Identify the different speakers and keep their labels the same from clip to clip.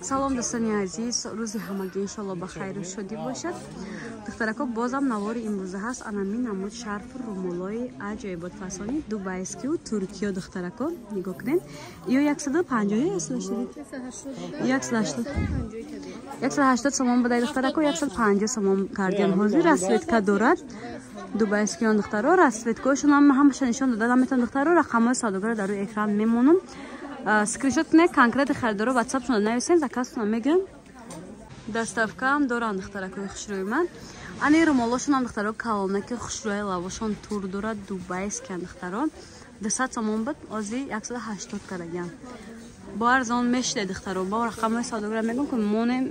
Speaker 1: салом дӯстони азиз, рӯзи ҳамагӣ иншалло ба хайру шодӣ бошад. Духтарако бозам навори имрӯза ҳаст. Анами намуд шарфу румолои аҷоиботфасони дубайскию Туркиё духтарако нигоҳ кунед. Ё 150 аст дошти? 180 сомон будай духтарако 150 сомон кардем. Ҳозир расветка дорад. Дубайскиён духтаро расветкаошон ҳамаша нишон дода наметавон духтаро. Рақамҳои савдогар дар рӯи экран мемонам. Скриншот кунед, конкретни харидоро WhatsApp-шон нависен, заказтон мегирам. Доставка ҳам доранд духтаракои хушрӯи ман. Ани румолошон ҳам духтаро калонаки хушрӯи лавошон тур дорад дубайскиан духтаро. 200 сомон буд, ози 180 караган. Бо арзон мешиде духтаро. Бо рақамҳои савдогар мегӯям ки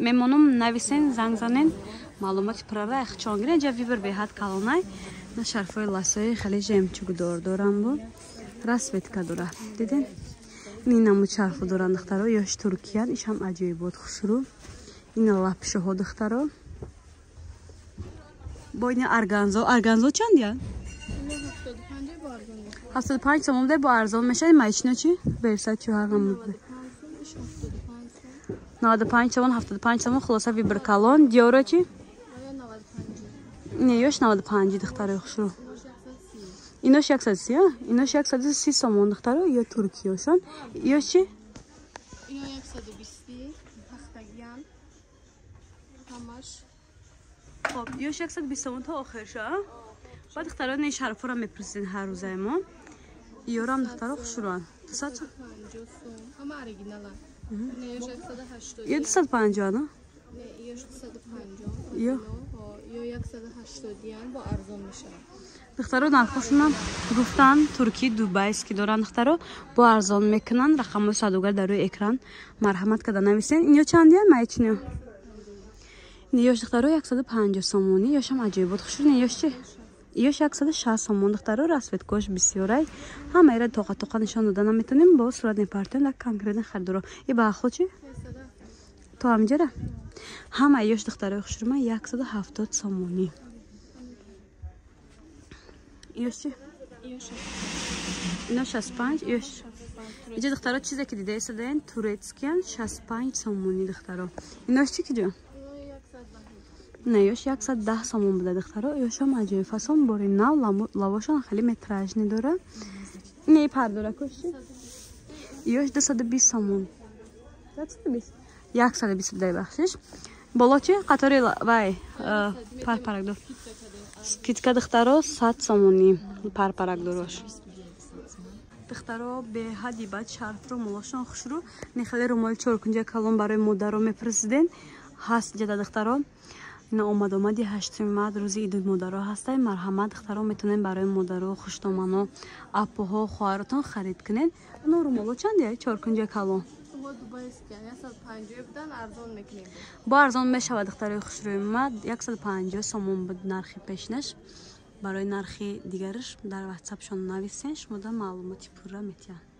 Speaker 1: мемонам нависен, занг занен. Маълумоти пурра ихчон гирен, ҷа вибр беҳад калонай. На шарфои ласои хеле ҷемчугдор дорам бо. Расветка дора. Диден? Ин намуд шарфу доранд духтаро, ёш туркиян, ишам аҷоибот хушрӯ. Ина лапшоҳо духтаро. Бо ина арганзо чанд я? 75 сомон бо арзон мешад. Майчино чи? Берса чи ҳар намуд. 95 сомон, 75 сомон, хулоса вибр калон. Диора чи? Не, ёш 95 духтаро хушрӯ. Инош 130, инош 130 сомон духтаро, ё туркиёшон. Ёш чи?
Speaker 2: Ино 120 ҳастагиян. Ҳамаш.
Speaker 1: Хоб, ёш 120 сомон та охирша. Ба духтаро не шарфора мепрсиден ҳар рӯзаи мо. Ёрам духтаро хушрӯан. 200 сом.
Speaker 2: Ҳама оригинала. Не, ёш 180.
Speaker 1: Ё 250,
Speaker 2: Не,
Speaker 1: но?
Speaker 2: ёш 250.
Speaker 1: Ё.
Speaker 2: Ё 180 ян бо арзон мешавад.
Speaker 1: духтаро нархошонам гуфтан турки дубайски доранд духтаро бо арзон мекунанд. Рақамҳои савдогар дар рӯи экран марҳамат карда нависен. Инё чанд я майчино? Ёш духтаро 150 сомони, ёшам аҷоибот хушрӯ. Не, ёш чи? Ёш 160 сомон духтаро, расветкош бисёрай. Ҳамаира тоқа нишон дода наметонем, бо сурат мепартем дар конкретни харидоро. И бахло чи? То ҳамҷара? Ҳама ёш духтаро хушрӯ ман 170 сомони. Ёш чи? Ино 65, ёш. Иҷа духтаро чизе ки дида исадаен турецкиян 65 сомони духтаро. Инош чи ки ҷо? Не, ёш 110 сомон буда духтаро. Ёшам аҷоиб фасон бори нав лавошон хеле метражни дора. Не пардора кош чи? Ёш 220 сомон. 120 буда бахшиш. Боло чи? Қатори вай паракдор. Скидка духтаро 100 сомони паракдорош. Духтаро беҳади бад шарфро молошон хушрӯ. Нехеле румоли чоркунҷа калон барои модаро мепресиден. Ҳаст ҷада духтаро. Ина омади 8 март рӯзи иди модаро ҳастай. Марҳамат духтаро метонен барои модаро, хуштомано, апоҳо, хоҳаротон харид кунед. Ано румоло чанд я? Чоркунҷа калон. Бо арзон мешавад духтарои хушрӯи ма 150 сомон буд нархи пешнаш. Барои нархи дигараш дар WhatsApp-шон нависен, шумо да маълумоти пурра метиҳанд.